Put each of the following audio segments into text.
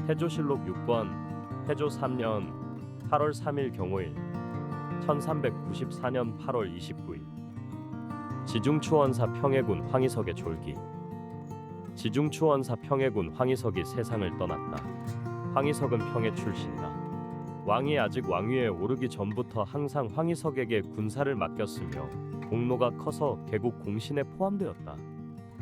태조실록 6권 태조 3년 8월 3일 경호일 1394년 8월 29일 지중추원사 평해군 황희석의 졸기. 지중추원사 평해군 황희석이 세상을 떠났다. 황희석은 평해 출신이다. 왕이 아직 왕위에 오르기 전부터 항상 황희석에게 군사를 맡겼으며 공로가 커서 개국 공신에 포함되었다.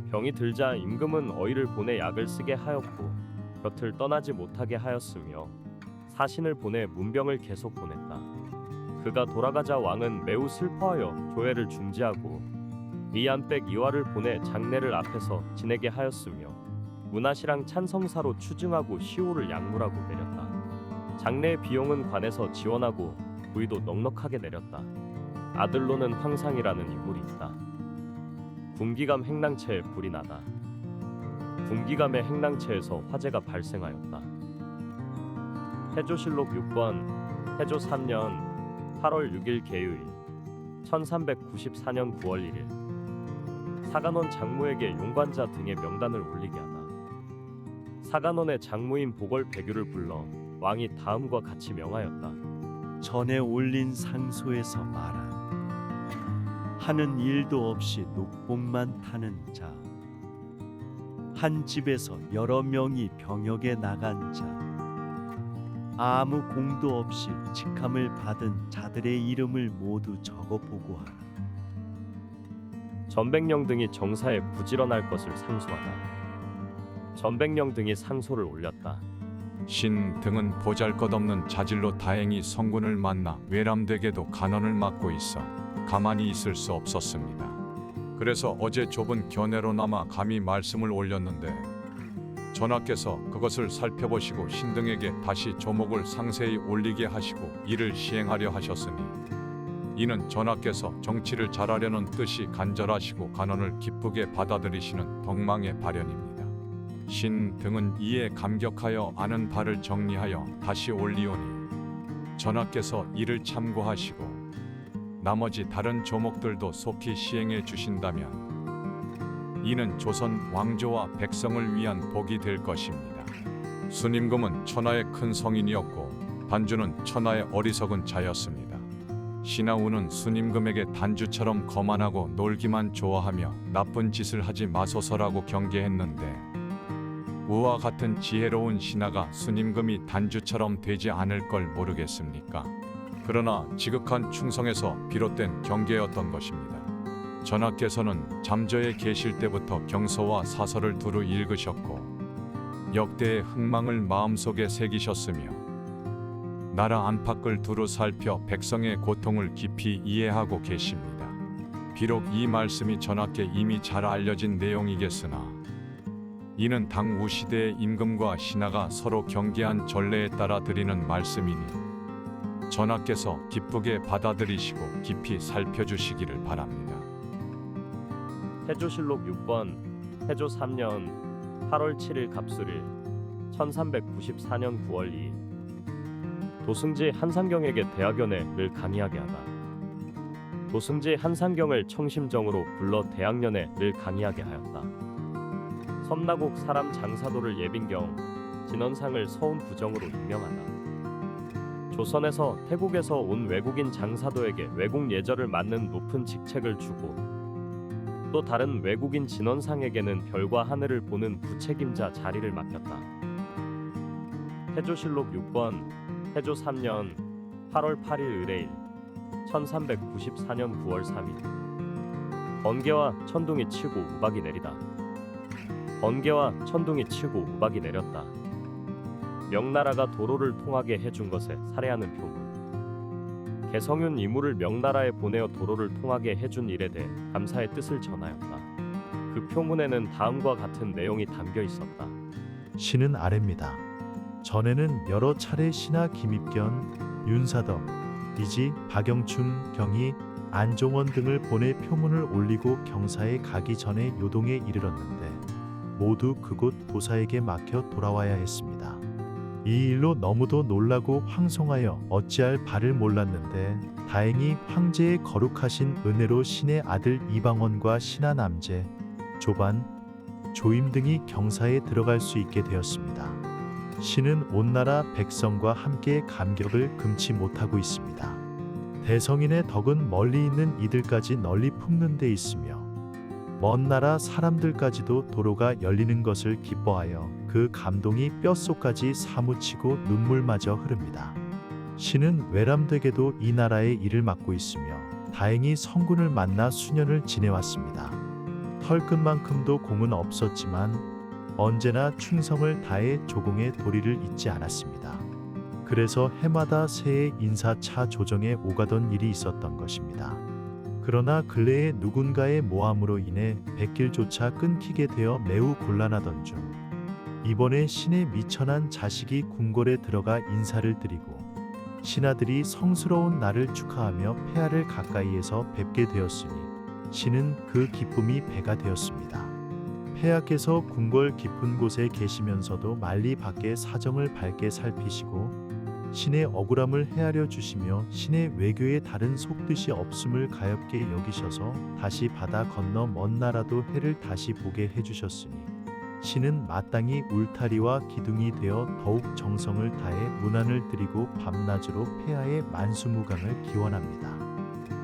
병이 들자 임금은 어이를 보내 약을 쓰게 하였고 곁을 떠나지 못하게 하였으며 사신을 보내 문병을 계속 보냈다. 그가 돌아가자 왕은 매우 슬퍼하여 조회를 중지하고 이안백 이화를 보내 장례를 앞에서 지내게 하였으며 문화시랑 찬성사로 추증하고 시호를 약물하고 내렸다. 장례의 비용은 관에서 지원하고 부의도 넉넉하게 내렸다. 아들로는 황상이라는 인물이 있다. 군기감 행랑채에 불이 나다. 군기감의 행랑채에서 화재가 발생하였다. 태조실록 6권 태조 3년 8월 6일 개유일 1394년 9월 1일 사간원 장무에게 용관자 등의 명단을 올리게 하다. 사간원의 장무인 보궐배규를 불러 왕이 다음과 같이 명하였다. 전에 올린 상소에서 말한 하는 일도 없이 녹봉만 타는 자, 한 집에서 여러 명이 병역에 나간 자, 아무 공도 없이 직함을 받은 자들의 이름을 모두 적어 보고하라. 전백령 등이 정사에 부지런할 것을 상소하다. 전백령 등이 상소를 올렸다. 신 등은 보잘것없는 자질로 다행히 성군을 만나 외람되게도 간언을 맡고 있어 가만히 있을 수 없었습니다. 그래서 어제 좁은 견해로나마 감히 말씀을 올렸는데 전하께서 그것을 살펴보시고 신등에게 다시 조목을 상세히 올리게 하시고 이를 시행하려 하셨으니 이는 전하께서 정치를 잘하려는 뜻이 간절하시고 간언을 기쁘게 받아들이시는 덕망의 발현입니다. 신 등은 이에 감격하여 아는 바를 정리하여 다시 올리오니 전하께서 이를 참고하시고 나머지 다른 조목들도 속히 시행해 주신다면 이는 조선 왕조와 백성을 위한 복이 될 것입니다. 순임금은 천하의 큰 성인이었고 단주는 천하의 어리석은 자였습니다. 신하우는 순임금에게 단주처럼 거만하고 놀기만 좋아하며 나쁜 짓을 하지 마소서라고 경계했는데 우와 같은 지혜로운 신하가 순임금이 단주처럼 되지 않을 걸 모르겠습니까? 그러나 지극한 충성에서 비롯된 경계였던 것입니다. 전하께서는 잠저에 계실 때부터 경서와 사서를 두루 읽으셨고 역대의 흥망을 마음속에 새기셨으며 나라 안팎을 두루 살펴 백성의 고통을 깊이 이해하고 계십니다. 비록 이 말씀이 전하께 이미 잘 알려진 내용이겠으나 이는 당우 시대의 임금과 신하가 서로 경계한 전례에 따라 드리는 말씀이니 전하께서 기쁘게 받아들이시고 깊이 살펴주시기를 바랍니다. 태조실록 6권 태조 3년 8월 7일 갑술일 1394년 9월 2일 도승지 한상경에게 대학연애를 강의하게 하다. 도승지 한상경을 청심정으로 불러 대학연애를 강의하게 하였다. 섬나국 사람 장사도를 예빈경, 진원상을 서운 부정으로 임명하다. 조선에서 태국에서 온 외국인 장사도에게 외국 예절을 맡는 높은 직책을 주고 또 다른 외국인 진원상에게는 별과 하늘을 보는 부책임자 자리를 맡겼다. 태조실록 6권 태조 3년 8월 8일 의뢰일 1394년 9월 3일 번개와 천둥이 치고 우박이 내리다. 번개와 천둥이 치고 우박이 내렸다. 명나라가 도로를 통하게 해준 것에 살해하는 표문. 개성윤 이무를 명나라에 보내어 도로를 통하게 해준 일에 대해 감사의 뜻을 전하였다. 그 표문에는 다음과 같은 내용이 담겨 있었다. 신은 아래입니다. 전에는 여러 차례 신하 김입견, 윤사덕, 이지, 박영춘, 경희, 안종원 등을 보내 표문을 올리고 경사에 가기 전에 요동에 이르렀는데 모두 그곳 도사에게 막혀 돌아와야 했습니다. 이 일로 너무도 놀라고 황송하여 어찌할 바를 몰랐는데 다행히 황제의 거룩하신 은혜로 신의 아들 이방원과 신하 남제, 조반, 조임 등이 경사에 들어갈 수 있게 되었습니다. 신은 온 나라 백성과 함께 감격을 금치 못하고 있습니다. 대성인의 덕은 멀리 있는 이들까지 널리 품는 데 있으며 먼 나라 사람들까지도 도로가 열리는 것을 기뻐하여 그 감동이 뼛속까지 사무치고 눈물마저 흐릅니다. 신은 외람되게도 이 나라의 일을 맡고 있으며 다행히 성군을 만나 수년을 지내왔습니다. 털끝만큼도 공은 없었지만 언제나 충성을 다해 조공의 도리를 잊지 않았습니다. 그래서 해마다 새해 인사차 조정에 오가던 일이 있었던 것입니다. 그러나 근래에 누군가의 모함으로 인해 백길조차 끊기게 되어 매우 곤란하던 중 이번에 신의 미천한 자식이 궁궐에 들어가 인사를 드리고 신하들이 성스러운 날을 축하하며 폐하를 가까이에서 뵙게 되었으니 신은 그 기쁨이 배가 되었습니다. 폐하께서 궁궐 깊은 곳에 계시면서도 만리 밖의 사정을 밝게 살피시고 신의 억울함을 헤아려 주시며 신의 외교에 다른 속뜻이 없음을 가엾게 여기셔서 다시 바다 건너 먼 나라도 해를 다시 보게 해주셨으니 신은 마땅히 울타리와 기둥이 되어 더욱 정성을 다해 문안을 드리고 밤낮으로 폐하의 만수무강을 기원합니다.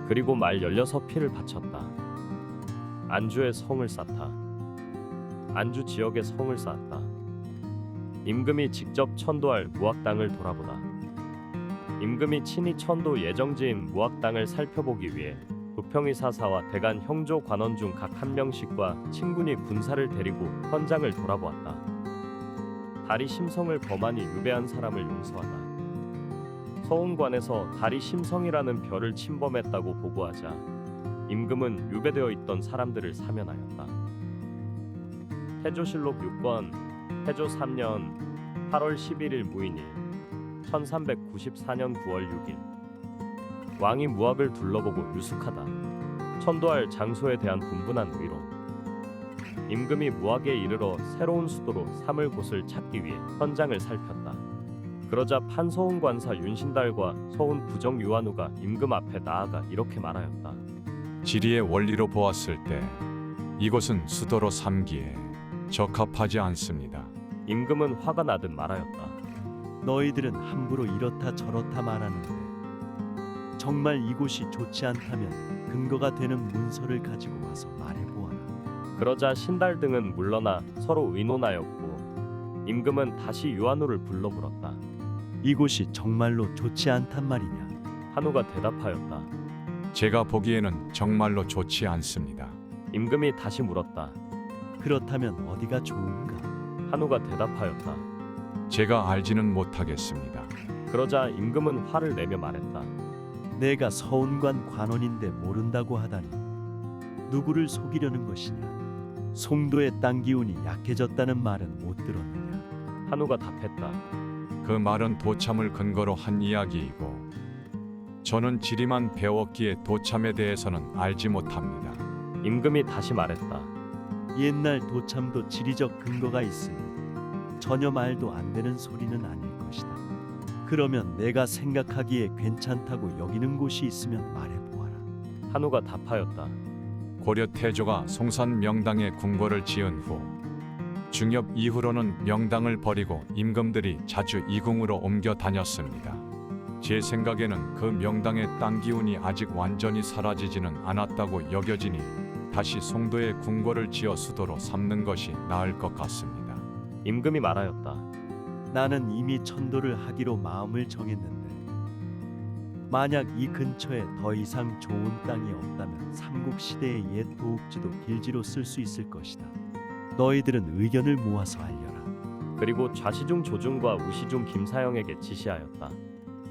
그리고 말 16피를 바쳤다. 안주에 성을 쌓다. 안주 지역에 성을 쌓았다. 임금이 직접 천도할 무학당을 돌아보다. 임금이 친히 천도 예정지인 무학당을 살펴보기 위해 부평의 사사와 대간 형조 관원 중 각 한 명씩과 친군이 군사를 데리고 현장을 돌아보았다. 다리 심성을 범하니 유배한 사람을 용서하다. 서운관에서 다리 심성이라는 별을 침범했다고 보고하자 임금은 유배되어 있던 사람들을 사면하였다. 태조실록 6권 태조 3년 8월 11일 무인일 1394년 9월 6일 왕이 무학을 둘러보고 유숙하다. 천도할 장소에 대한 분분한 의로 임금이 무학에 이르러 새로운 수도로 삼을 곳을 찾기 위해 현장을 살폈다. 그러자 판서운 관사 윤신달과 서운 부정 유한우가 임금 앞에 나아가 이렇게 말하였다. 지리의 원리로 보았을 때 이곳은 수도로 삼기에 적합하지 않습니다. 임금은 화가 나듯 말하였다. 너희들은 함부로 이렇다 저렇다 말하는데 정말 이곳이 좋지 않다면 근거가 되는 문서를 가지고 와서 말해보아라. 그러자 신달 등은 물러나 서로 의논하였고 임금은 다시 유한우를 불러 물었다. 이곳이 정말로 좋지 않단 말이냐? 한우가 대답하였다. 제가 보기에는 정말로 좋지 않습니다. 임금이 다시 물었다. 그렇다면 어디가 좋은가? 한우가 대답하였다. 제가 알지는 못하겠습니다. 그러자 임금은 화를 내며 말했다. 내가 서운관 관원인데 모른다고 하다니 누구를 속이려는 것이냐? 송도의 땅 기운이 약해졌다는 말은 못 들었느냐? 한우가 답했다. 그 말은 도참을 근거로 한 이야기이고 저는 지리만 배웠기에 도참에 대해서는 알지 못합니다. 임금이 다시 말했다. 옛날 도참도 지리적 근거가 있으니 전혀 말도 안 되는 소리는 아닐 것이다. 그러면 내가 생각하기에 괜찮다고 여기는 곳이 있으면 말해보아라. 한우가 답하였다. 고려 태조가 송산 명당에 궁궐을 지은 후 중엽 이후로는 명당을 버리고 임금들이 자주 이궁으로 옮겨 다녔습니다. 제 생각에는 그 명당의 땅 기운이 아직 완전히 사라지지는 않았다고 여겨지니 다시 송도에 궁궐을 지어 수도로 삼는 것이 나을 것 같습니다. 임금이 말하였다. 나는 이미 천도를 하기로 마음을 정했는데 만약 이 근처에 더 이상 좋은 땅이 없다면 삼국시대의 옛 도읍지도 길지로 쓸 수 있을 것이다. 너희들은 의견을 모아서 알려라. 그리고 좌시중 조중과 우시중 김사영에게 지시하였다.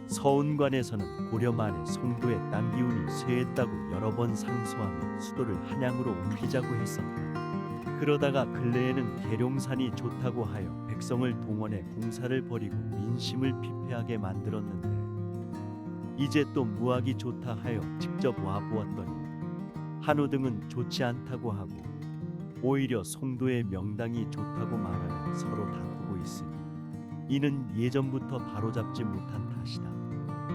서운관에서는 고려 말에 송도의 땅 기운이 쇠했다고 여러 번 상소하며 수도를 한양으로 옮기자고 했었다. 그러다가 근래에는 계룡산이 좋다고 하여 백성을 동원해 공사를 벌이고 민심을 피폐하게 만들었는데 이제 또 무학이 좋다 하여 직접 와보았더니 한우 등은 좋지 않다고 하고 오히려 송도의 명당이 좋다고 말하며 서로 다투고 있으니 이는 예전부터 바로잡지 못한 탓이다.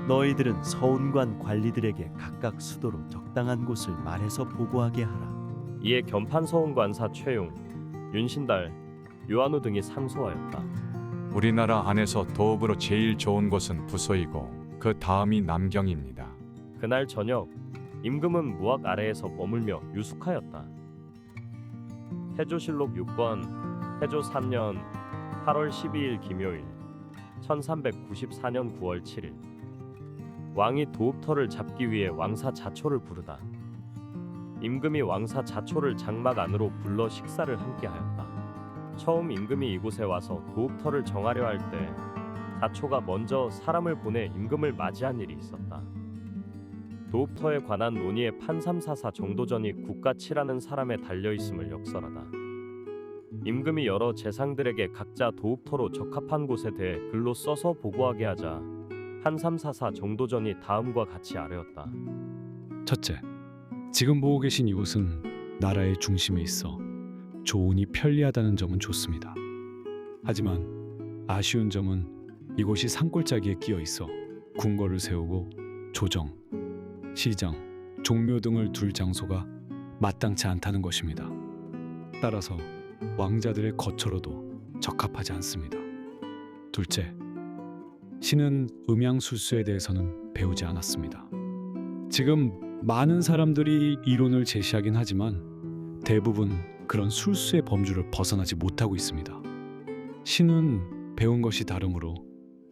너희들은 서운관 관리들에게 각각 수도로 적당한 곳을 말해서 보고하게 하라. 이에 견판서운 관사 최용, 윤신달, 유한우 등이 상소하였다. 우리나라 안에서 도읍으로 제일 좋은 곳은 부소이고 그 다음이 남경입니다. 그날 저녁 임금은 무악 아래에서 머물며 유숙하였다. 태조실록 6권 태조 3년 8월 12일 김요일 1394년 9월 7일 왕이 도읍터를 잡기 위해 왕사 자초를 부르다. 임금이 왕사 자초를 장막 안으로 불러 식사를 함께하였다. 처음 임금이 이곳에 와서 도읍터를 정하려 할 때 자초가 먼저 사람을 보내 임금을 맞이한 일이 있었다. 도읍터에 관한 논의의 판삼사사 정도전이 국가치라는 사람에 달려있음을 역설하다. 임금이 여러 재상들에게 각자 도읍터로 적합한 곳에 대해 글로 써서 보고하게 하자 판삼사사 정도전이 다음과 같이 아뢰었다. 첫째, 지금 보고 계신 이곳은 나라의 중심에 있어 조운이 편리하다는 점은 좋습니다. 하지만 아쉬운 점은 이곳이 산골짜기에 끼어 있어 궁궐을 세우고 조정, 시장, 종묘 등을 둘 장소가 마땅치 않다는 것입니다. 따라서 왕자들의 거처로도 적합하지 않습니다. 둘째, 신은 음양술수에 대해서는 배우지 않았습니다. 지금 많은 사람들이 이론을 제시하긴 하지만 대부분 그런 술수의 범주를 벗어나지 못하고 있습니다. 신은 배운 것이 다르므로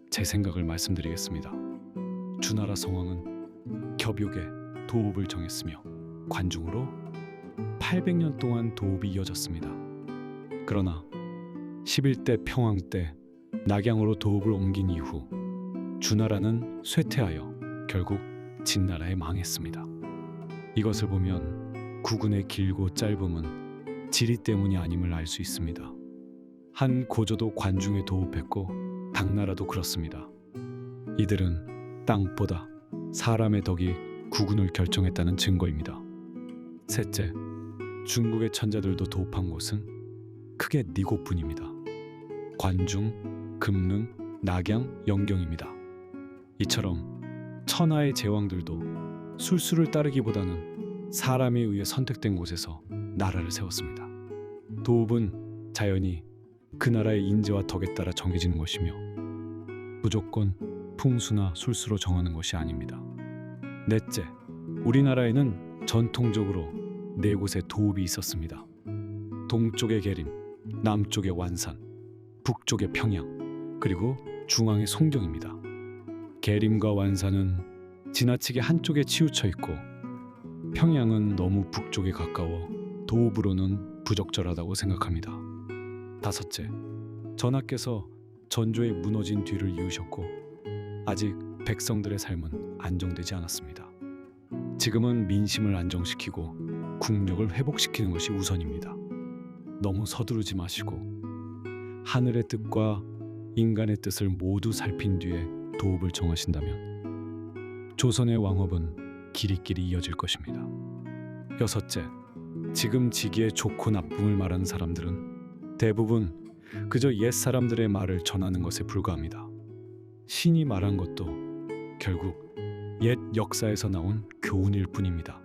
제 생각을 말씀드리겠습니다. 주나라 성왕은 겹욕에 도읍을 정했으며 관중으로 800년 동안 도읍이 이어졌습니다. 그러나 11대 평왕 때 낙양으로 도읍을 옮긴 이후 주나라는 쇠퇴하여 결국 진나라에 망했습니다. 이것을 보면 국운의 길고 짧음은 지리 때문이 아님을 알 수 있습니다. 한 고조도 관중에 도읍했고 당나라도 그렇습니다. 이들은 땅보다 사람의 덕이 국운을 결정했다는 증거입니다. 셋째, 중국의 천자들도 도읍한 곳은 크게 네 곳뿐입니다. 관중, 금능, 낙양, 영경입니다. 이처럼 천하의 제왕들도 술수를 따르기보다는 사람에 의해 선택된 곳에서 나라를 세웠습니다. 도읍은 자연히 그 나라의 인재와 덕에 따라 정해지는 것이며 무조건 풍수나 술수로 정하는 것이 아닙니다. 넷째, 우리나라에는 전통적으로 네 곳의 도읍이 있었습니다. 동쪽의 계림, 남쪽의 완산, 북쪽의 평양, 그리고 중앙의 송경입니다. 계림과 완산은 지나치게 한쪽에 치우쳐 있고 평양은 너무 북쪽에 가까워 도읍으로는 부적절하다고 생각합니다. 다섯째, 전하께서 전조의 무너진 뒤를 이으셨고 아직 백성들의 삶은 안정되지 않았습니다. 지금은 민심을 안정시키고 국력을 회복시키는 것이 우선입니다. 너무 서두르지 마시고 하늘의 뜻과 인간의 뜻을 모두 살핀 뒤에 도읍을 정하신다면 조선의 왕업은 길이길이 이어질 것입니다. 여섯째, 지금 지기의 좋고 나쁨을 말하는 사람들은 대부분 그저 옛 사람들의 말을 전하는 것에 불과합니다. 신이 말한 것도 결국 옛 역사에서 나온 교훈일 뿐입니다.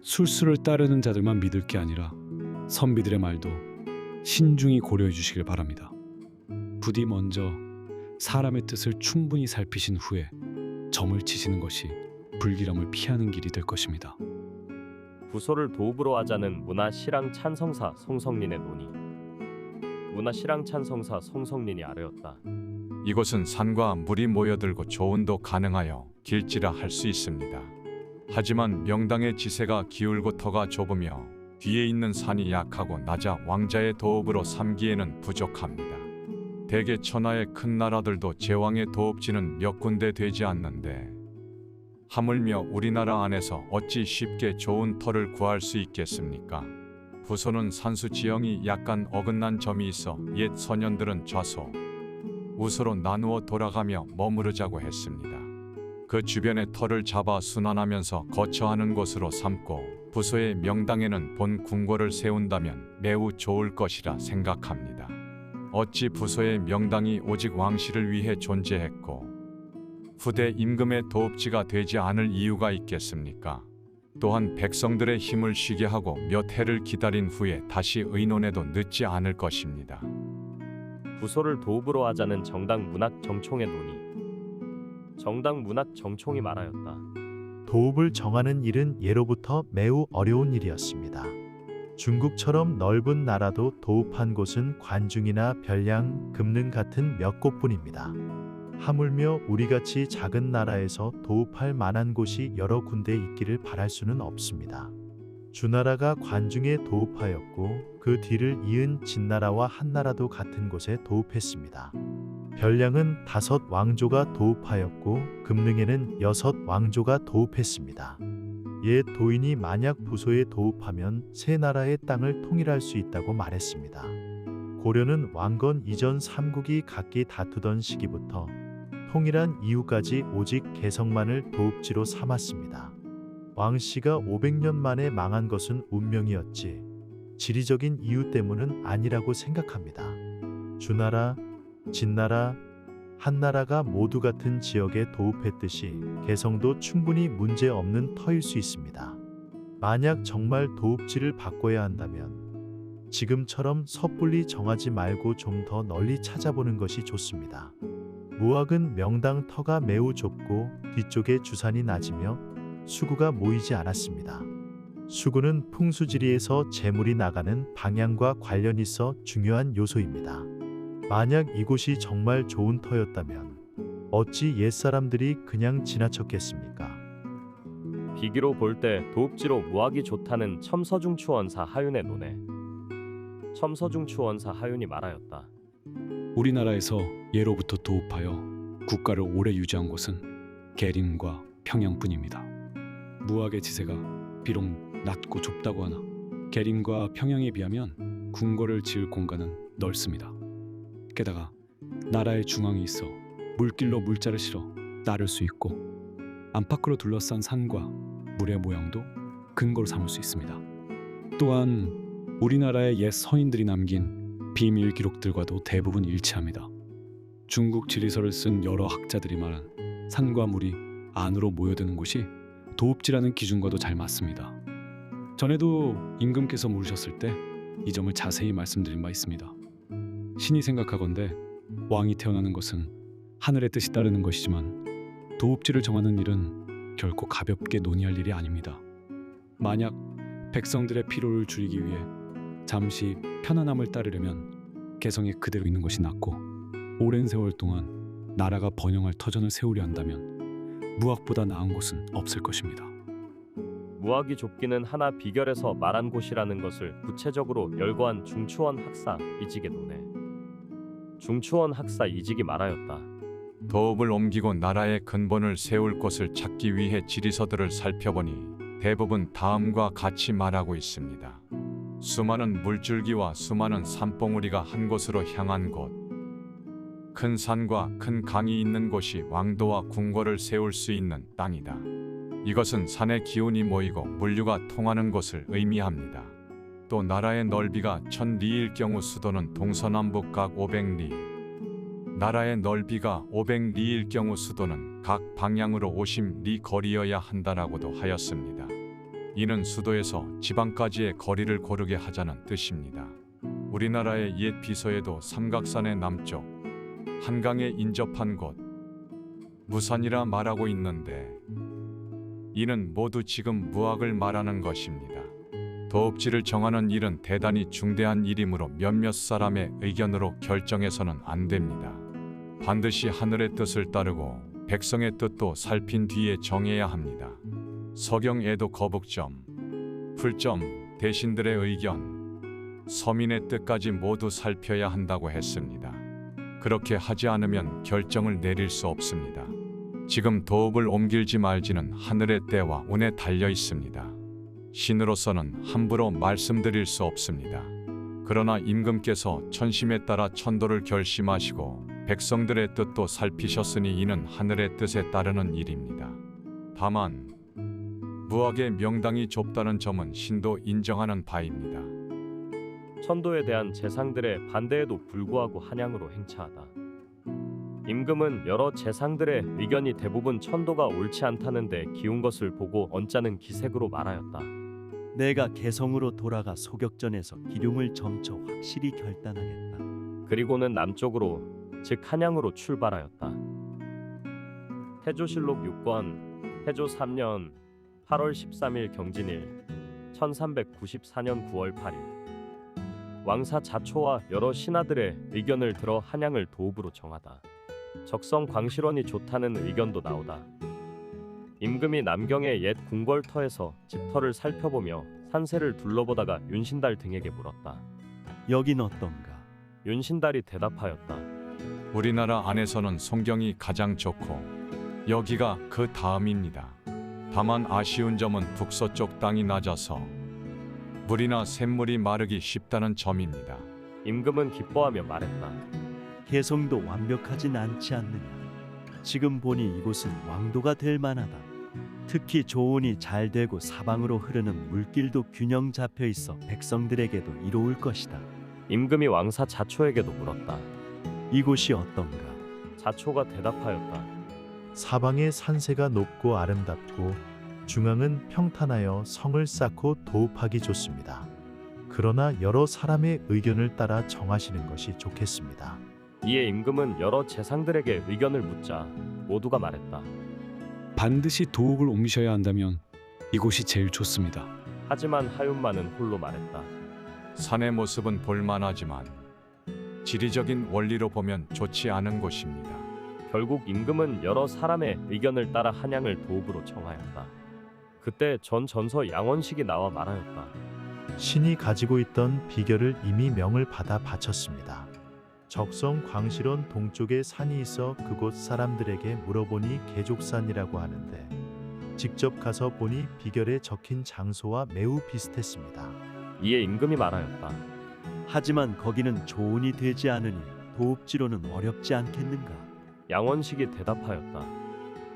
술수를 따르는 자들만 믿을 게 아니라 선비들의 말도 신중히 고려해 주시길 바랍니다. 부디 먼저 사람의 뜻을 충분히 살피신 후에 점을 치시는 것이 불길함을 피하는 길이 될 것입니다. 부소를 도읍으로 하자는 문화실황 찬성사 송성린의 논의. 문화실황 찬성사 송성린이 아뢰었다. 이곳은 산과 물이 모여들고 조운도 가능하여 길지라 할 수 있습니다. 하지만 명당의 지세가 기울고 터가 좁으며 뒤에 있는 산이 약하고 낮아 왕자의 도읍으로 삼기에는 부족합니다. 대개 천하의 큰 나라들도 제왕의 도읍지는 몇 군데 되지 않는데 하물며 우리나라 안에서 어찌 쉽게 좋은 터를 구할 수 있겠습니까? 부소는 산수 지형이 약간 어긋난 점이 있어 옛 선현들은 좌소, 우소로 나누어 돌아가며 머무르자고 했습니다. 그 주변의 터를 잡아 순환하면서 거처하는 곳으로 삼고 부소의 명당에는 본 궁궐을 세운다면 매우 좋을 것이라 생각합니다. 어찌 부소의 명당이 오직 왕실을 위해 존재했고 후대 임금의 도읍지가 되지 않을 이유가 있겠습니까? 또한 백성들의 힘을 쉬게 하고 몇 해를 기다린 후에 다시 의논해도 늦지 않을 것입니다. 부소를 도읍으로 하자는 정당 문학 정총의 논의. 정당 문학 정총이 말하였다. 도읍을 정하는 일은 예로부터 매우 어려운 일이었습니다. 중국처럼 넓은 나라도 도읍한 곳은 관중이나 별량, 금능 같은 몇 곳뿐입니다. 하물며 우리같이 작은 나라에서 도읍할 만한 곳이 여러 군데 있기를 바랄 수는 없습니다. 주나라가 관중에 도읍하였고 그 뒤를 이은 진나라와 한나라도 같은 곳에 도읍했습니다. 별량은 5 왕조가 도읍하였고 금능에는 6 왕조가 도읍했습니다. 옛 도인이 만약 부소에 도읍하면 세 나라의 땅을 통일할 수 있다고 말했습니다. 고려는 왕건 이전 삼국이 각기 다투던 시기부터 통일한 이후까지 오직 개성만을 도읍지로 삼았습니다. 왕씨가 500년 만에 망한 것은 운명이었지 지리적인 이유 때문은 아니라고 생각합니다. 주나라, 진나라, 한나라가 모두 같은 지역에 도읍했듯이 개성도 충분히 문제없는 터일 수 있습니다. 만약 정말 도읍지를 바꿔야 한다면 지금처럼 섣불리 정하지 말고 좀 더 널리 찾아보는 것이 좋습니다. 무학은 명당 터가 매우 좁고 뒤쪽에 주산이 낮으며 수구가 모이지 않았습니다. 수구는 풍수지리에서 재물이 나가는 방향과 관련 있어 중요한 요소입니다. 만약 이곳이 정말 좋은 터였다면 어찌 옛사람들이 그냥 지나쳤겠습니까? 비기로 볼 때 도읍지로 무학이 좋다는 첨서중추원사 하윤의 논에 첨서중추원사 하윤이 말하였다. 우리나라에서 예로부터 도읍하여 국가를 오래 유지한 곳은 계림과 평양뿐입니다. 무학의 지세가 비록 낮고 좁다고 하나 계림과 평양에 비하면 궁궐을 지을 공간은 넓습니다. 게다가 나라의 중앙에 있어 물길로 물자를 실어 나를 수 있고 안팎으로 둘러싼 산과 물의 모양도 근거로 삼을 수 있습니다. 또한 우리나라의 옛 서인들이 남긴 비밀 기록들과도 대부분 일치합니다. 중국 지리서를 쓴 여러 학자들이 말한 산과 물이 안으로 모여드는 곳이 도읍지라는 기준과도 잘 맞습니다. 전에도 임금께서 물으셨을 때 이 점을 자세히 말씀드린 바 있습니다. 신이 생각하건대 왕이 태어나는 것은 하늘의 뜻이 따르는 것이지만 도읍지를 정하는 일은 결코 가볍게 논의할 일이 아닙니다. 만약 백성들의 피로를 줄이기 위해 잠시 편안함을 따르려면 개성에 그대로 있는 것이 낫고 오랜 세월 동안 나라가 번영할 터전을 세우려 한다면 무학보다 나은 곳은 없을 것입니다. 무학이 좁기는 하나 비결에서 말한 곳이라는 것을 구체적으로 열거한 중추원 학사 이직의 논에 중추원 학사 이직이 말하였다. 도읍을 옮기고 나라의 근본을 세울 곳을 찾기 위해 지리서들을 살펴보니 대부분 다음과 같이 말하고 있습니다. 수많은 물줄기와 수많은 산봉우리가 한 곳으로 향한 곳, 큰 산과 큰 강이 있는 곳이 왕도와 궁궐을 세울 수 있는 땅이다. 이것은 산의 기운이 모이고 물류가 통하는 곳을 의미합니다. 또 나라의 넓이가 1000리일 경우 수도는 동서남북 각 500리, 나라의 넓이가 500리일 경우 수도는 각 방향으로 50리 거리여야 한다라고도 하였습니다. 이는 수도에서 지방까지의 거리를 고르게 하자는 뜻입니다. 우리나라의 옛 비서에도 삼각산의 남쪽 한강에 인접한 곳 무산이라 말하고 있는데 이는 모두 지금 무학을 말하는 것입니다. 도읍지를 정하는 일은 대단히 중대한 일이므로 몇몇 사람의 의견으로 결정해서는 안 됩니다. 반드시 하늘의 뜻을 따르고 백성의 뜻도 살핀 뒤에 정해야 합니다. 서경에도 거북점, 풀점, 대신들의 의견, 서민의 뜻까지 모두 살펴야 한다고 했습니다. 그렇게 하지 않으면 결정을 내릴 수 없습니다. 지금 도읍을 옮길지 말지는 하늘의 때와 운에 달려 있습니다. 신으로서는 함부로 말씀드릴 수 없습니다. 그러나 임금께서 천심에 따라 천도를 결심하시고 백성들의 뜻도 살피셨으니 이는 하늘의 뜻에 따르는 일입니다. 다만 무학의 명당이 좁다는 점은 신도 인정하는 바입니다. 천도에 대한 재상들의 반대에도 불구하고 한양으로 행차하다. 임금은 여러 재상들의 의견이 대부분 천도가 옳지 않다는데 기운 것을 보고 언짢은 기색으로 말하였다. 내가 개성으로 돌아가 소격전에서 기륭을 점쳐 확실히 결단하겠다. 그리고는 남쪽으로 즉 한양으로 출발하였다. 태조실록 6권 태조 3년 8월 13일 경진일 1394년 9월 8일 왕사 자초와 여러 신하들의 의견을 들어 한양을 도읍으로 정하다. 적성 광실원이 좋다는 의견도 나오다. 임금이 남경의 옛 궁궐터에서 집터를 살펴보며 산세를 둘러보다가 윤신달 등에게 물었다. 여긴 어떤가? 윤신달이 대답하였다. 우리나라 안에서는 송경이 가장 좋고 여기가 그 다음입니다. 다만 아쉬운 점은 북서쪽 땅이 낮아서 물이나 샘물이 마르기 쉽다는 점입니다. 임금은 기뻐하며 말했다. 개성도 완벽하진 않지 않느냐. 지금 보니 이곳은 왕도가 될 만하다. 특히 조온이 잘 되고 사방으로 흐르는 물길도 균형 잡혀 있어 백성들에게도 이로울 것이다. 임금이 왕사 자초에게도 물었다. 이곳이 어떤가? 자초가 대답하였다. 사방의 산세가 높고 아름답고 중앙은 평탄하여 성을 쌓고 도읍하기 좋습니다. 그러나 여러 사람의 의견을 따라 정하시는 것이 좋겠습니다. 이에 임금은 여러 재상들에게 의견을 묻자 모두가 말했다. 반드시 도읍을 옮기셔야 한다면 이곳이 제일 좋습니다. 하지만 하윤만은 홀로 말했다. 산의 모습은 볼만하지만 지리적인 원리로 보면 좋지 않은 곳입니다. 결국 임금은 여러 사람의 의견을 따라 한양을 도읍으로 정하였다. 그때 전서 양원식이 나와 말하였다. 신이 가지고 있던 비결을 이미 명을 받아 바쳤습니다. 적성 광실원 동쪽에 산이 있어 그곳 사람들에게 물어보니 계족산이라고 하는데 직접 가서 보니 비결에 적힌 장소와 매우 비슷했습니다. 이에 임금이 말하였다. 하지만 거기는 조온이 되지 않으니 도읍지로는 어렵지 않겠는가? 양원식이 대답하였다.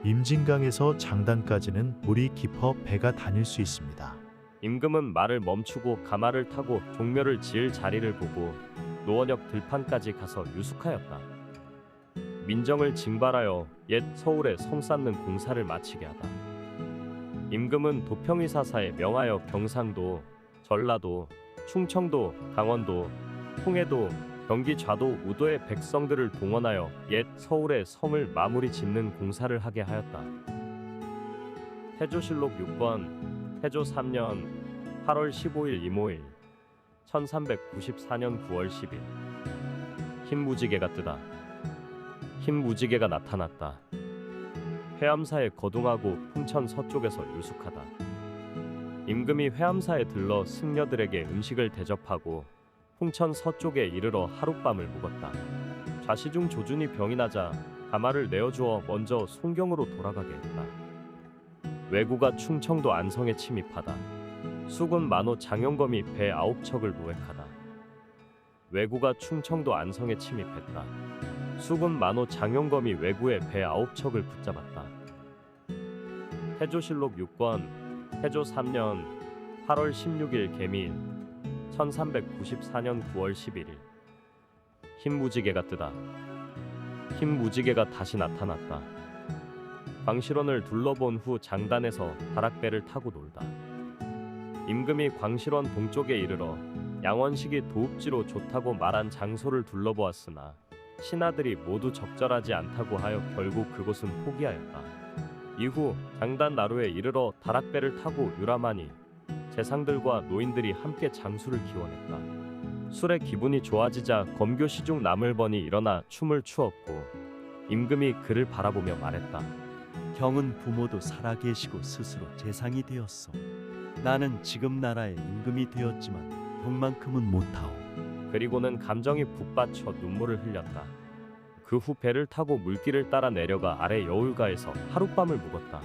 임진강에서 장단까지는 물이 깊어 배가 다닐 수 있습니다. 임금은 말을 멈추고 가마를 타고 종묘를 지을 자리를 보고 노원역 들판까지 가서 유숙하였다. 민정을 징발하여 옛 서울에 성 쌓는 공사를 마치게 하다. 임금은 도평의사사에 명하여 경상도, 전라도, 충청도, 강원도, 통해도, 경기 좌도, 우도의 백성들을 동원하여 옛 서울의 성을 마무리 짓는 공사를 하게 하였다. 태조실록 6권 태조 3년 8월 15일 이모일 1394년 9월 10일 흰 무지개가 뜨다. 흰 무지개가 나타났다. 회암사에 거둥하고 풍천 서쪽에서 유숙하다. 임금이 회암사에 들러 승려들에게 음식을 대접하고 풍천 서쪽에 이르러 하룻밤을 묵었다. 좌시중 조준이 병이 나자 가마를 내어주어 먼저 송경으로 돌아가게 했다. 왜구가 충청도 안성에 침입하다. 수군 만호 장영검이 배 9척을 노획하다. 왜구가 충청도 안성에 침입했다. 수군 만호 장영검이 왜구의 배 9척을 붙잡았다. 태조실록 6권 태조 3년 8월 16일 개미일 1394년 9월 11일 흰 무지개가 뜨다. 흰 무지개가 다시 나타났다. 광실원을 둘러본 후 장단에서 다락배를 타고 놀다. 임금이 광실원 동쪽에 이르러 양원식이 도읍지로 좋다고 말한 장소를 둘러보았으나 신하들이 모두 적절하지 않다고 하여 결국 그곳은 포기하였다. 이후 장단 나루에 이르러 다락배를 타고 유람하니 재상들과 노인들이 함께 장수를 기원했다. 술의 기분이 좋아지자 검교 시중 나물번이 일어나 춤을 추었고 임금이 그를 바라보며 말했다. 경은 부모도 살아계시고 스스로 재상이 되었소. 나는 지금 나라의 임금이 되었지만 형만큼은 못하오. 그리고는 감정이 북받쳐 눈물을 흘렸다. 그 후 배를 타고 물길을 따라 내려가 아래 여울가에서 하룻밤을 묵었다.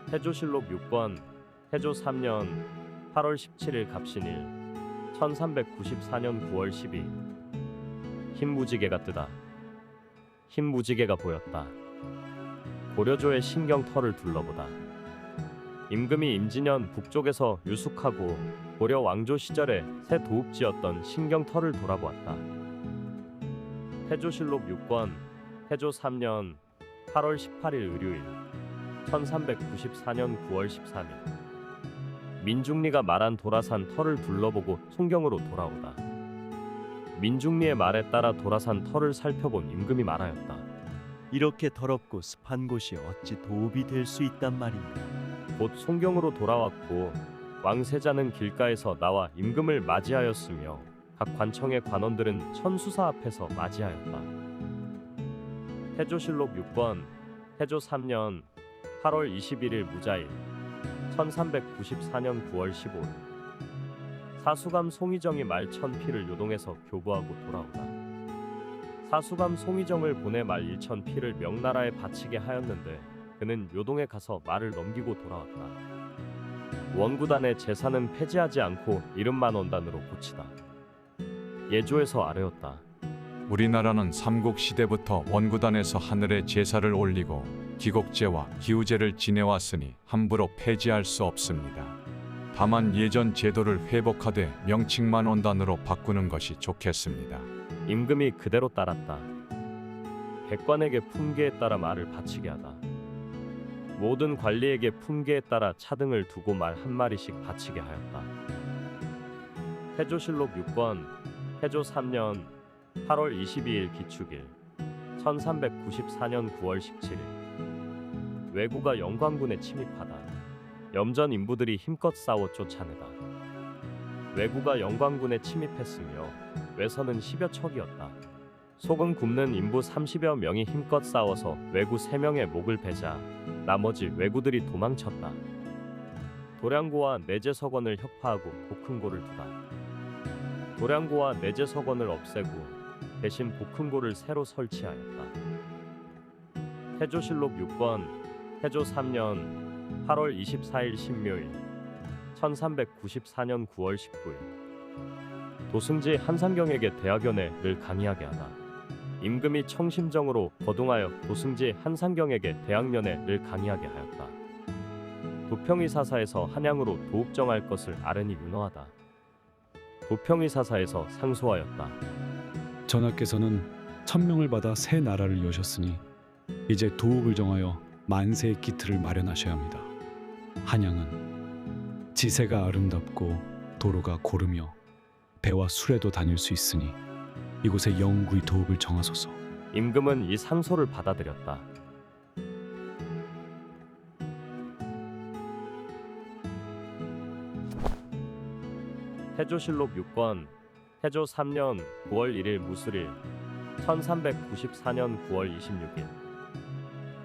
태조실록 6권 태조 3년 8월 17일 갑신일 1394년 9월 12일 흰 무지개가 뜨다. 흰 무지개가 보였다. 고려조의 신경터를 둘러보다. 임금이 임진년 북쪽에서 유숙하고 고려 왕조 시절에 새 도읍지였던 신경터를 돌아보았다. 태조실록 6권 태조 3년 8월 18일 의류일 1394년 9월 13일 민중리가 말한 도라산 터를 둘러보고 송경으로 돌아오다. 민중리의 말에 따라 돌아산 터를 살펴본 임금이 말하였다. 이렇게 더럽고 습한 곳이 어찌 도읍이 될 수 있단 말인가. 곧 송경으로 돌아왔고 왕세자는 길가에서 나와 임금을 맞이하였으며 각 관청의 관원들은 천수사 앞에서 맞이하였다. 태조실록 6권 태조 3년 8월 21일 무자일 1394년 9월 15일 사수감 송희정이 말 1000피를 요동해서 교부하고 돌아오다. 사수감 송희정을 보내 말 1000피를 명나라에 바치게 하였는데 그는 요동에 가서 말을 넘기고 돌아왔다. 원구단의 제사는 폐지하지 않고 이름만 원단으로 고치다. 예조에서 아뢰었다. 우리나라는 삼국 시대부터 원구단에서 하늘에 제사를 올리고 기곡제와 기우제를 지내왔으니 함부로 폐지할 수 없습니다. 다만 예전 제도를 회복하되 명칭만 원단으로 바꾸는 것이 좋겠습니다. 임금이 그대로 따랐다. 백관에게 품계에 따라 말을 바치게 하다. 모든 관리에게 품계에 따라 차등을 두고 말 한 마리씩 바치게 하였다. 태조실록 6권 태조 3년 8월 22일 기축일 1394년 9월 17일 왜구가 영광군에 침입하다. 염전 인부들이 힘껏 싸워 쫓아내다. 왜구가 영광군에 침입했으며 외선은 10여 척이었다. 소금 굽는 인부 30여 명이 힘껏 싸워서 왜구 3명의 목을 베자 나머지 왜구들이 도망쳤다. 도량고와 내제석원을 혁파하고 복흥고를 두다. 도량고와 내제석원을 없애고 대신 복흥고를 새로 설치하였다. 태조실록 6권 태조 3년 8월 24일 신묘일 1394년 9월 19일 도승지 한상경에게 대학연애를 강의하게 하다. 임금이 청심정으로 거동하여 도승지 한상경에게 대학연애를 강의하게 하였다. 도평의사사에서 한양으로 도읍정할 것을 아뢰니 윤허하다. 도평의사사에서 상소하였다. 전하께서는 천명을 받아 새 나라를 여셨으니 이제 도읍을 정하여 만세의 기틀을 마련하셔야 합니다. 한양은 지세가 아름답고 도로가 고르며 배와 수레도 다닐 수 있으니 이곳에 영구히 도읍을 정하소서. 임금은 이 상소를 받아들였다. 태조실록 6권 태조 3년 9월 1일 무술일 1394년 9월 26일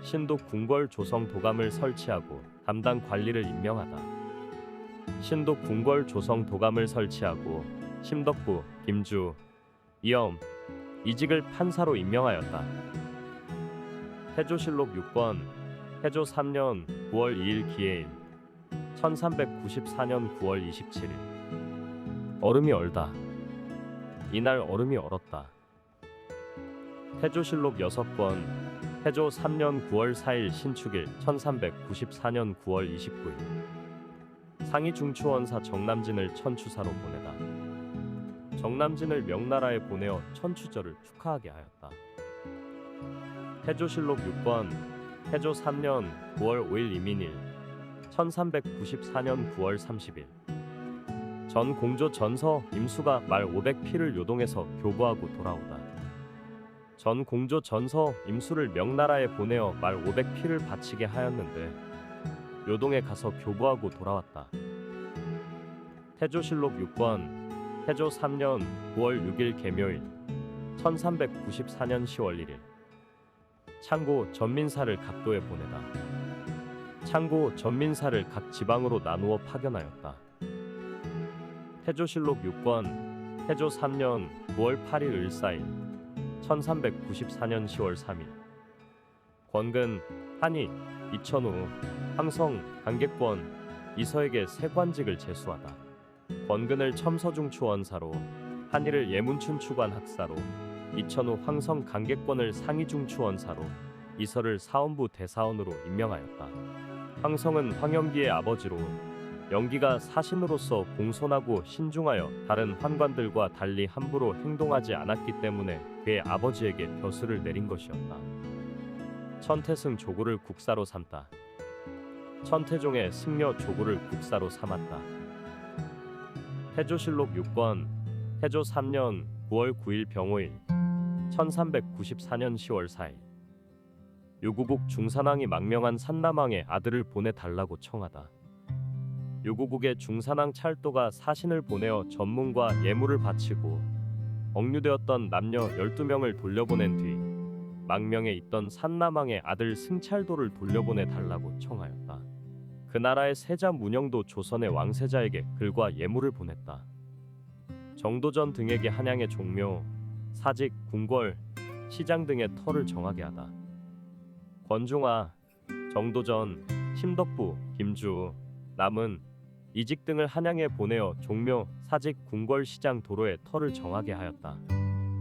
신독 궁궐 조성 도감을 설치하고 담당 관리를 임명하다. 신독 궁궐 조성 도감을 설치하고 심덕부 김주 이엄 이직을 판사로 임명하였다. 태조실록 6권 태조 3년 9월 2일 기해일 1394년 9월 27일 얼음이 얼다. 이날 얼음이 얼었다. 태조실록 6권 태조 3년 9월 4일 신축일 1394년 9월 29일 상위 중추원사 정남진을 천추사로 보내다. 정남진을 명나라에 보내어 천추절을 축하하게 하였다. 태조실록 6권 태조 3년 9월 5일 이민일 1394년 9월 30일 전 공조 전서 임수가 말 500피를 요동해서 교부하고 돌아오다. 전 공조 전서 임수를 명나라에 보내어 말 500피를 바치게 하였는데 요동에 가서 교부하고 돌아왔다. 태조실록 6권 태조 3년 9월 6일 개묘일 1394년 10월 1일 창고 전민사를 각도에 보내다. 창고 전민사를 각 지방으로 나누어 파견하였다. 태조실록 6권 태조 3년 9월 8일 을사일 1394년 10월 3일 권근, 한희, 이천우, 황성, 강객권, 이서에게 세 관직을 제수하다. 권근을 첨서중추원사로, 한희를 예문춘추관 학사로, 이천우, 황성, 강객권을 상의중추원사로, 이서를 사원부 대사원으로 임명하였다. 황성은 황영기의 아버지로 영기가 사신으로서 공손하고 신중하여 다른 환관들과 달리 함부로 행동하지 않았기 때문에 그의 아버지에게 벼슬을 내린 것이었다. 천태승 조구를 국사로 삼다. 천태종의 승려 조구를 국사로 삼았다. 태조실록 6권 태조 3년 9월 9일 병오일 1394년 10월 4일 유구국 중산왕이 망명한 산남왕의 아들을 보내달라고 청하다. 유구국의 중산왕 찰도가 사신을 보내어 전문과 예물을 바치고 억류되었던 남녀 12명을 돌려보낸 뒤 망명에 있던 산남왕의 아들 승찰도를 돌려보내달라고 청하였다. 그 나라의 세자 문영도 조선의 왕세자에게 글과 예물을 보냈다. 정도전 등에게 한양의 종묘, 사직, 궁궐, 시장 등의 터를 정하게 하다. 권중화, 정도전, 심덕부, 김주, 남은, 이직 등을 한양에 보내어 종묘, 사직, 궁궐, 시장, 도로의 터를 정하게 하였다.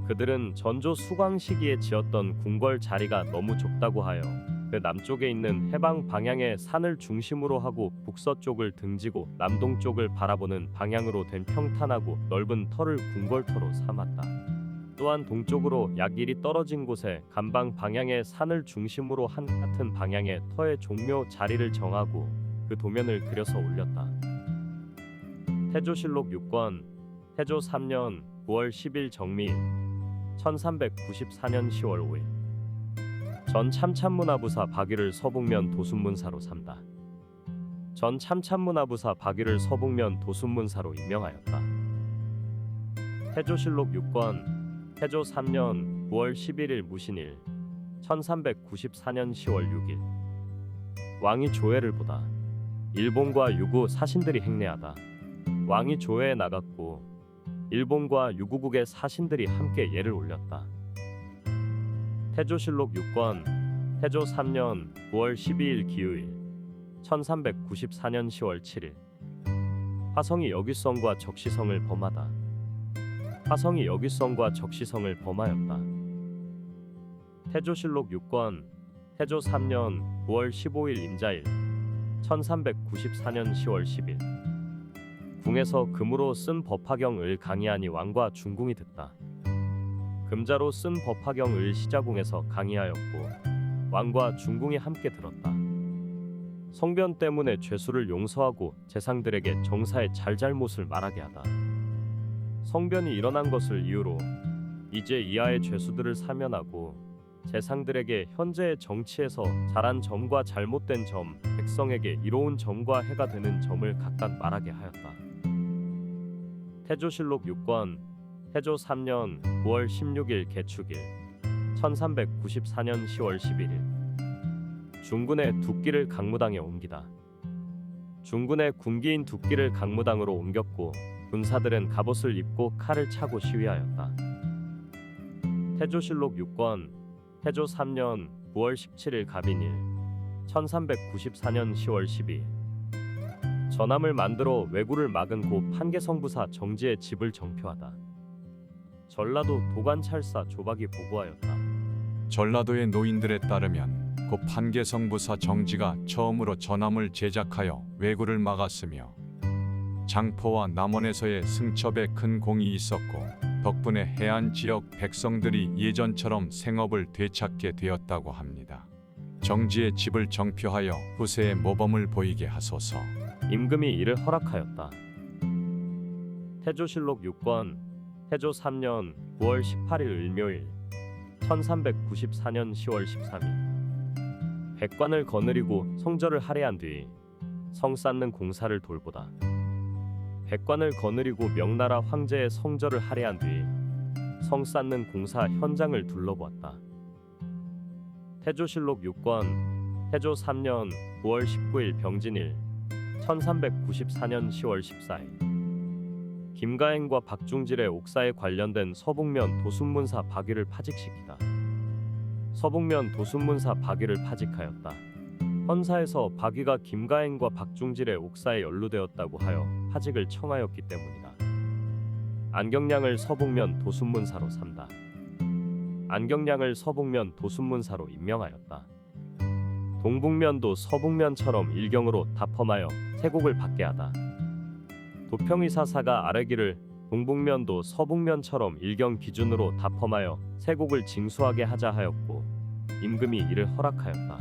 그들은 전조 수광 시기에 지었던 궁궐 자리가 너무 좁다고 하여 그 남쪽에 있는 해방 방향의 산을 중심으로 하고 북서쪽을 등지고 남동쪽을 바라보는 방향으로 된 평탄하고 넓은 터를 궁궐터로 삼았다. 또한 동쪽으로 약 1리 떨어진 곳에 간방 방향의 산을 중심으로 한 같은 방향의 터의 종묘 자리를 정하고 그 도면을 그려서 올렸다. 태조실록 6권 태조 3년 9월 10일 정미일 1394년 10월 5일 전 참참문화부사 박위를 서북면 도순문사로 삼다. 전 참참문화부사 박위를 서북면 도순문사로 임명하였다. 태조실록 6권 태조 3년 9월 11일 무신일 1394년 10월 6일 왕이 조회를 보다. 일본과 유구 사신들이 행례하다. 왕이 조회에 나갔고 일본과 유구국의 사신들이 함께 예를 올렸다. 태조실록 6권 태조 3년 9월 12일 기우일 1394년 10월 7일 화성이 여귀성과 적시성을 범하다. 화성이 여귀성과 적시성을 범하였다. 태조실록 6권 태조 3년 9월 15일 임자일 1394년 10월 10일 궁에서 금으로 쓴 법화경을 강의하니 왕과 중궁이 듣다. 금자로 쓴 법화경을 시자궁에서 강의하였고 왕과 중궁이 함께 들었다. 성변 때문에 죄수를 용서하고 재상들에게 정사의 잘잘못을 말하게 하다. 성변이 일어난 것을 이유로 이제 이하의 죄수들을 사면하고 재상들에게 현재의 정치에서 잘한 점과 잘못된 점, 백성에게 이로운 점과 해가 되는 점을 각각 말하게 하였다. 태조실록 6권 태조 3년 9월 16일 개축일 1394년 10월 11일 중군의 두끼를 강무당에 옮기다. 중군의 군기인 두끼를 강무당으로 옮겼고 군사들은 갑옷을 입고 칼을 차고 시위하였다. 태조실록 6권 태조 3년 9월 17일 갑인일 1394년 10월 12일 전함을 만들어 왜구를 막은 고 판계성부사 정지의 집을 정표하다. 전라도 도관찰사 조박이 보고하였다. 전라도의 노인들에 따르면 고 판계성부사 정지가 처음으로 전함을 제작하여 왜구를 막았으며 장포와 남원에서의 승첩에 큰 공이 있었고 덕분에 해안 지역 백성들이 예전처럼 생업을 되찾게 되었다고 합니다. 정지의 집을 정표하여 후세의 모범을 보이게 하소서. 임금이 이를 허락하였다. 태조실록 6권 태조 3년 9월 18일 을묘일 1394년 10월 13일 백관을 거느리고 성절을 할애한 뒤 성 쌓는 공사를 돌보다. 백관을 거느리고 명나라 황제의 성절을 할애한 뒤 성 쌓는 공사 현장을 둘러보았다. 태조실록 6권 태조 3년 9월 19일 병진일 1394년 10월 14일 김가행과 박중질의 옥사에 관련된 서북면 도순문사 박위를 파직시키다. 서북면 도순문사 박위를 파직하였다. 헌사에서 박위가 김가행과 박중질의 옥사에 연루되었다고 하여 파직을 청하였기 때문이다. 안경량을 서북면 도순문사로 삼다. 안경량을 서북면 도순문사로 임명하였다. 동북면도 서북면처럼 일경으로 다 범하여 세곡을 받게 하다. 도평의사사가 아뢰기를 동북면도 서북면처럼 일경 기준으로 다 범하여 세곡을 징수하게 하자 하였고 임금이 이를 허락하였다.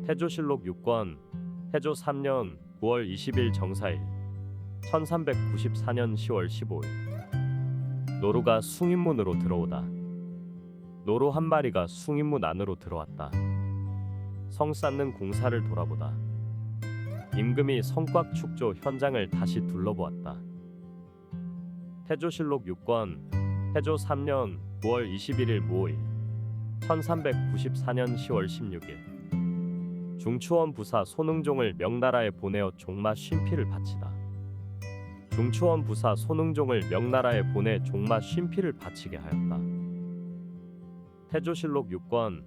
태조실록 6권 태조 3년 9월 20일 정사일 1394년 10월 15일 노루가 숭인문으로 들어오다. 노루 한 마리가 숭인문 안으로 들어왔다. 성 쌓는 공사를 돌아보다. 임금이 성곽 축조 현장을 다시 둘러보았다. 태조실록 6권 태조 3년 9월 21일 무오일 1394년 10월 16일 중추원 부사 손흥종을 명나라에 보내어 종마 쉼피를 바치다. 중추원 부사 손흥종을 명나라에 보내 종마 쉼피를 바치게 하였다. 태조실록 6권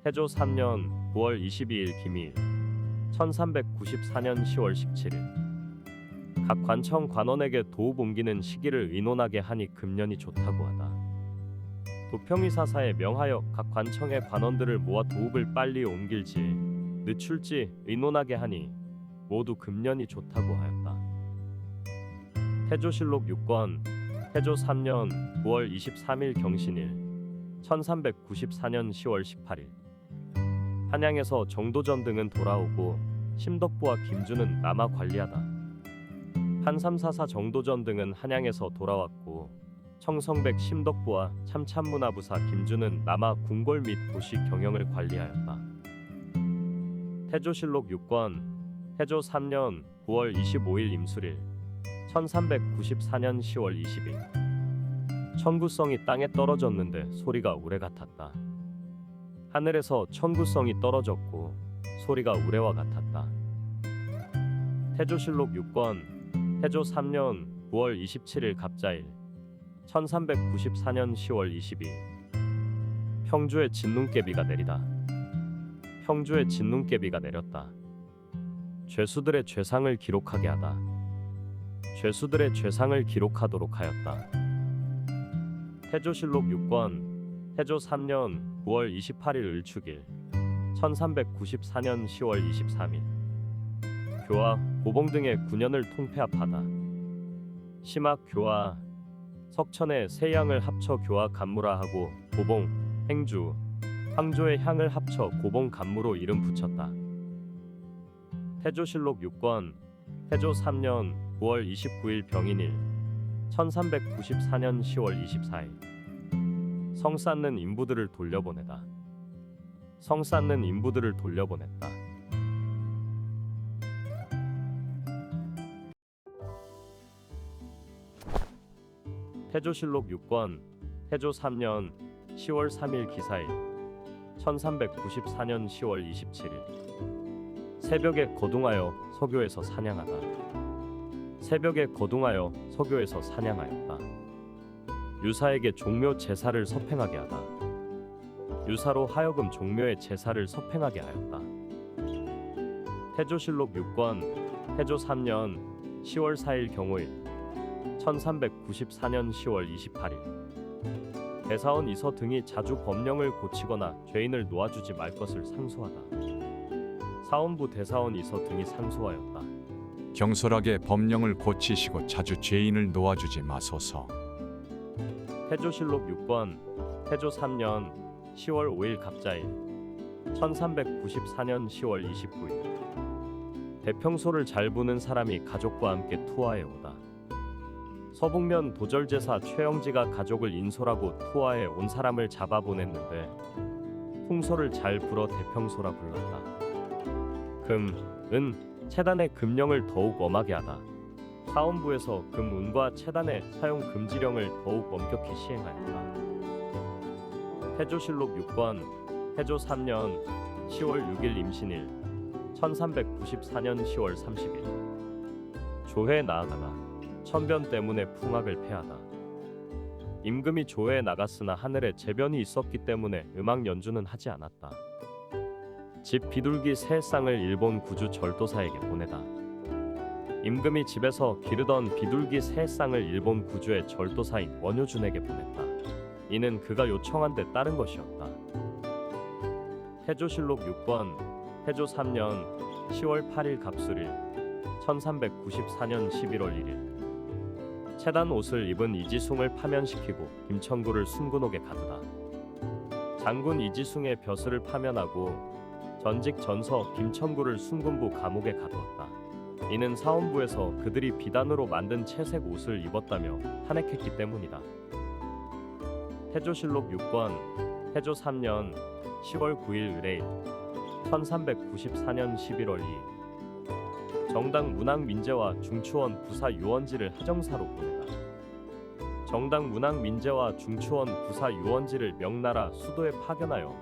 태조 3년 9월 22일 김일 1394년 10월 17일 각 관청 관원에게 도읍 옮기는 시기를 의논하게 하니 금년이 좋다고 하다. 도평의사사에 명하여 각 관청의 관원들을 모아 도읍을 빨리 옮길지 늦출지 의논하게 하니 모두 금년이 좋다고 하였다. 태조실록 6권 태조 3년 9월 23일 경신일 1394년 10월 18일 한양에서 정도전 등은 돌아오고 심덕부와 김주는 남아 관리하다. 한삼사사 정도전 등은 한양에서 돌아왔고 청성백 심덕부와 참참문화부사 김주는 남아 궁궐 및 도시 경영을 관리하였다. 태조실록 6권 태조 3년 9월 25일 임술일 1394년 10월 20일 천구성이 땅에 떨어졌는데 소리가 우레 같았다. 하늘에서 천구성이 떨어졌고 소리가 우레와 같았다. 태조실록 6권 태조 3년 9월 27일 갑자일 1394년 10월 22일 평주에 진눈깨비가 내리다. 평주에 진눈깨비가 내렸다. 죄수들의 죄상을 기록하게 하다. 죄수들의 죄상을 기록하도록 하였다. 태조실록 6권 태조 3년 9월 28일 을축일 1394년 10월 23일 교화, 고봉 등의 군현을 통폐합하다. 심학, 교화, 석천의 세 양을 합쳐 교화 간무라 하고 고봉, 행주, 황조의 향을 합쳐 고봉 간무로 이름 붙였다. 태조실록 6권 태조 3년 9월 29일 병인일 1394년 10월 24일 성 쌓는 인부들을 돌려보내다. 성 쌓는 인부들을 돌려보냈다. 태조실록 6권 태조 3년 10월 3일 기사일 1394년 10월 27일 새벽에 거둥하여 서교에서 사냥하다. 새벽에 거둥하여 서교에서 사냥하였다. 유사에게 종묘 제사를 서팽하게 하다. 유사로 하여금 종묘의 제사를 서팽하게 하였다. 태조실록 6권 태조 3년 10월 4일 경호일 1394년 10월 28일 대사원 이서 등이 자주 법령을 고치거나 죄인을 놓아주지 말 것을 상소하다. 사원부 대사원 이서 등이 상소하였다. 경솔하게 법령을 고치시고 자주 죄인을 놓아주지 마소서. 태조실록 6권 태조 3년 10월 5일 갑자일 1394년 10월 29일 대평소를 잘 부는 사람이 가족과 함께 투하해 오다. 서북면 도절제사 최영지가 가족을 인솔하고 투하해 온 사람을 잡아보냈는데 풍소를 잘 불어 대평소라 불렀다. 금, 은, 체단의 금령을 더욱 엄하게 하다. 사원부에서 금, 은과 체단의 사용 금지령을 더욱 엄격히 시행하였다. 태조실록 6권 태조 3년 10월 6일 임신일 1394년 10월 30일 조회에 나아가다. 천변 때문에 풍악을 패하다. 임금이 조회에 나갔으나 하늘에 재변이 있었기 때문에 음악 연주는 하지 않았다. 집 비둘기 세 쌍을 일본 구주 절도사에게 보내다. 임금이 집에서 기르던 비둘기 세 쌍을 일본 구주의 절도사인 원효준에게 보냈다. 이는 그가 요청한 데 따른 것이었다. 태조실록 6권 태조 3년 10월 8일 갑술일 1394년 11월 1일 채단 옷을 입은 이지숭을 파면시키고 김천구를 순군옥에 가두다. 장군 이지숭의 벼슬을 파면하고 전직 전서 김천구를 순군부 감옥에 가두었다. 이는 사원부에서 그들이 비단으로 만든 채색 옷을 입었다며 탄핵했기 때문이다. 태조실록 6권 태조 3년 10월 9일 의뢰일 1394년 11월 2일 정당 문학 민재와 중추원 부사 유원지를 하정사로 보내다. 정당 문학 민재와 중추원 부사 유원지를 명나라 수도에 파견하여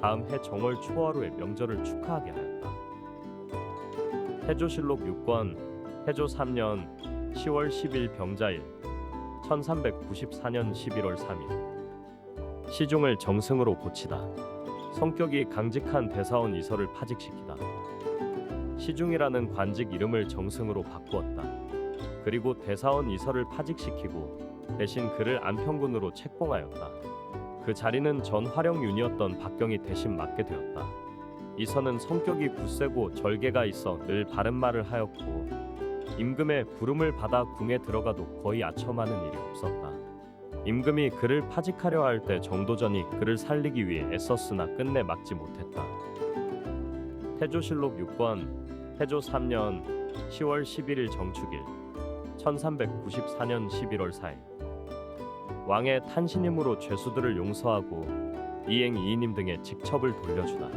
다음 해 정월 초하루의 명절을 축하하게 하였다. 태조실록 6권 태조 3년 10월 10일 병자일 1394년 11월 3일 시중을 정승으로 고치다. 성격이 강직한 대사원 이설을 파직시키다. 시중이라는 관직 이름을 정승으로 바꾸었다. 그리고 대사원 이설을 파직시키고 대신 그를 안평군으로 책봉하였다. 그 자리는 전 활용윤이었던 박경이 대신 맡게 되었다. 이선은 성격이 굳세고 절개가 있어 늘 바른 말을 하였고 임금의 부름을 받아 궁에 들어가도 거의 아첨하는 일이 없었다. 임금이 그를 파직하려 할 때 정도전이 그를 살리기 위해 애썼으나 끝내 막지 못했다. 태조실록 6권 태조 3년 10월 11일 정축일 1394년 11월 4일 왕의 탄신임으로 죄수들을 용서하고 이행 이인임 등의 직첩을 돌려주다.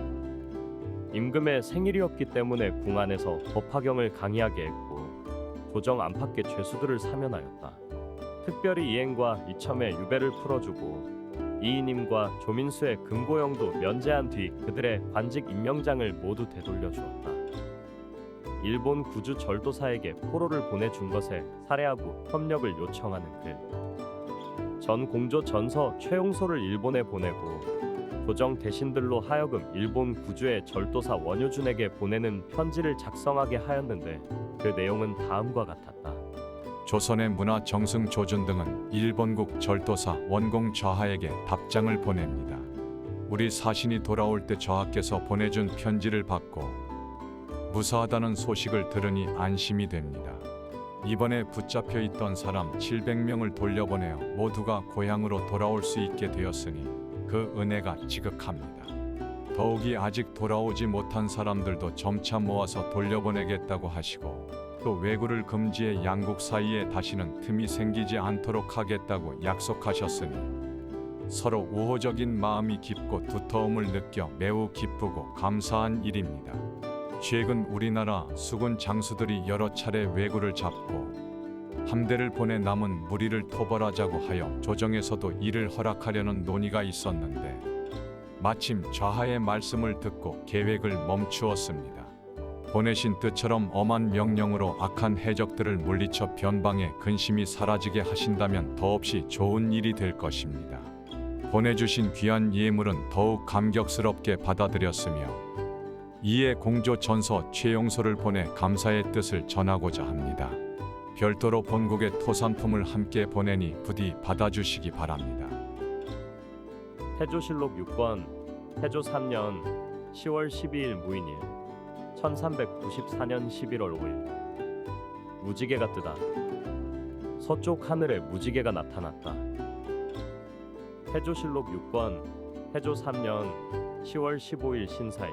임금의 생일이었기 때문에 궁 안에서 법화경을 강의하게 했고 조정 안팎의 죄수들을 사면하였다. 특별히 이행과 이첨의 유배를 풀어주고 이인임과 조민수의 금고형도 면제한 뒤 그들의 관직 임명장을 모두 되돌려주었다. 일본 구주 절도사에게 포로를 보내준 것에 살해하고 협력을 요청하는 글. 전 공조 전서 최용소를 일본에 보내고 조정 대신들로 하여금 일본 구주의 절도사 원효준에게 보내는 편지를 작성하게 하였는데 그 내용은 다음과 같았다. 조선의 문화 정승 조준 등은 일본국 절도사 원공 좌하에게 답장을 보냅니다. 우리 사신이 돌아올 때 좌하께서 보내준 편지를 받고 무사하다는 소식을 들으니 안심이 됩니다. 이번에 붙잡혀 있던 사람 700명을 돌려보내어 모두가 고향으로 돌아올 수 있게 되었으니 그 은혜가 지극합니다. 더욱이 아직 돌아오지 못한 사람들도 점차 모아서 돌려보내겠다고 하시고 또 왜구를 금지해 양국 사이에 다시는 틈이 생기지 않도록 하겠다고 약속하셨으니 서로 우호적인 마음이 깊고 두터움을 느껴 매우 기쁘고 감사한 일입니다. 최근 우리나라 수군 장수들이 여러 차례 왜구를 잡고 함대를 보내 남은 무리를 토벌하자고 하여 조정에서도 이를 허락하려는 논의가 있었는데 마침 좌하의 말씀을 듣고 계획을 멈추었습니다. 보내신 뜻처럼 엄한 명령으로 악한 해적들을 물리쳐 변방의 근심이 사라지게 하신다면 더없이 좋은 일이 될 것입니다. 보내주신 귀한 예물은 더욱 감격스럽게 받아들였으며 이에 공조 전서 최용소를 보내 감사의 뜻을 전하고자 합니다. 별도로 본국의 토산품을 함께 보내니 부디 받아주시기 바랍니다. 태조실록 6권 태조 3년 10월 12일 무인일 1394년 11월 5일 무지개가 뜨다. 서쪽 하늘에 무지개가 나타났다. 태조실록 6권 태조 3년 10월 15일 신사일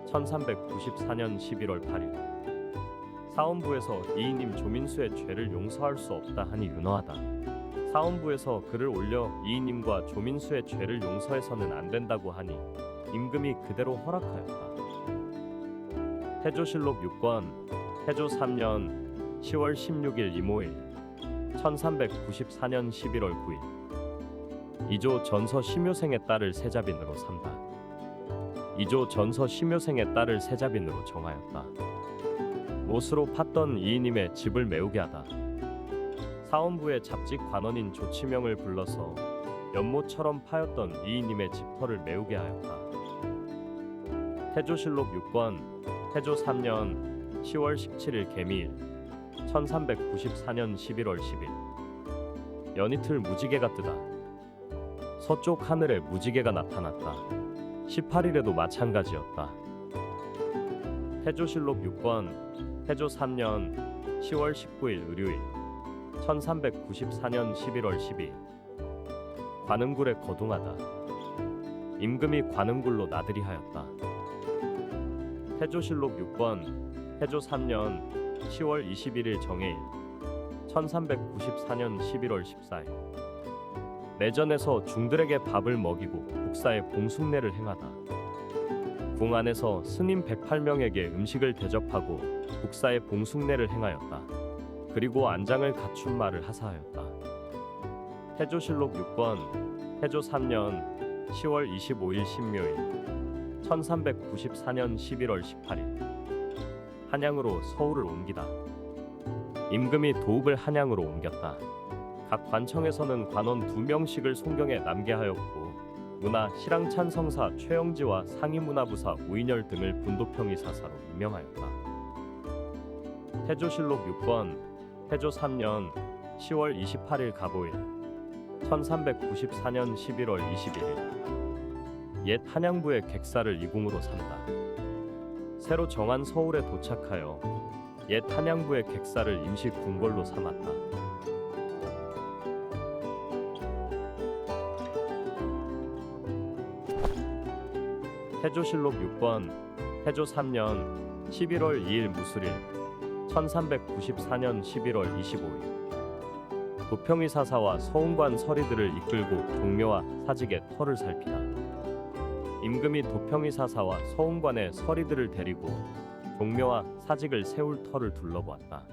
1394년 11월 8일 사원부에서 이인임 조민수의 죄를 용서할 수 없다 하니 윤허하다. 사원부에서 글을 올려 이인임과 조민수의 죄를 용서해서는 안 된다고 하니 임금이 그대로 허락하였다. 태조실록 6권 태조 3년 10월 16일 이모일 1394년 11월 9일 이조 전서 심효생의 딸을 세자빈으로 삼다. 이조 전서 심효생의 딸을 세자빈으로 정하였다. 못으로 팠던 이인임의 집을 메우게 하다. 사원부의 잡직 관원인 조치명을 불러서 연못처럼 파였던 이인임의 집터를 메우게 하였다. 태조실록 6권 태조 3년 10월 17일 개미일 1394년 11월 10일 연이틀 무지개가 뜨다. 서쪽 하늘에 무지개가 나타났다. 18일에도 마찬가지였다. 태조실록 6권 태조 3년 10월 19일 의료일 1394년 11월 12일 관음굴에 거둥하다. 임금이 관음굴로 나들이 하였다. 태조실록 6권 태조 3년 10월 21일 정해일 1394년 11월 14일 내전에서 중들에게 밥을 먹이고 국사의 봉숭례를 행하다. 궁 안에서 스님 108명에게 음식을 대접하고 국사의 봉숭례를 행하였다. 그리고 안장을 갖춘 말을 하사하였다. 태조실록 6권 태조 3년 10월 25일 신묘일 1394년 11월 18일 한양으로 서울을 옮기다. 임금이 도읍을 한양으로 옮겼다. 각 관청에서는 관원 2명씩을 송경에 남게 하였고 문화 실랑찬 성사 최영지와 상임문화부사 우인열 등을 분도평이 사사로 임명하였다. 태조실록 6권 태조 3년 10월 28일 가보일 1394년 11월 21일 옛 한양부의 객사를 이궁으로 삼다. 새로 정한 서울에 도착하여 옛 한양부의 객사를 임시 궁궐로 삼았다. 태조실록 6권 태조 3년 11월 2일 무술일 1394년 11월 25일 도평이 사사와 서운관 서리들을 이끌고 종묘와 사직의 터를 살피다. 임금이 도평이 사사와 서운관의 서리들을 데리고 종묘와 사직을 세울 터를 둘러보았다.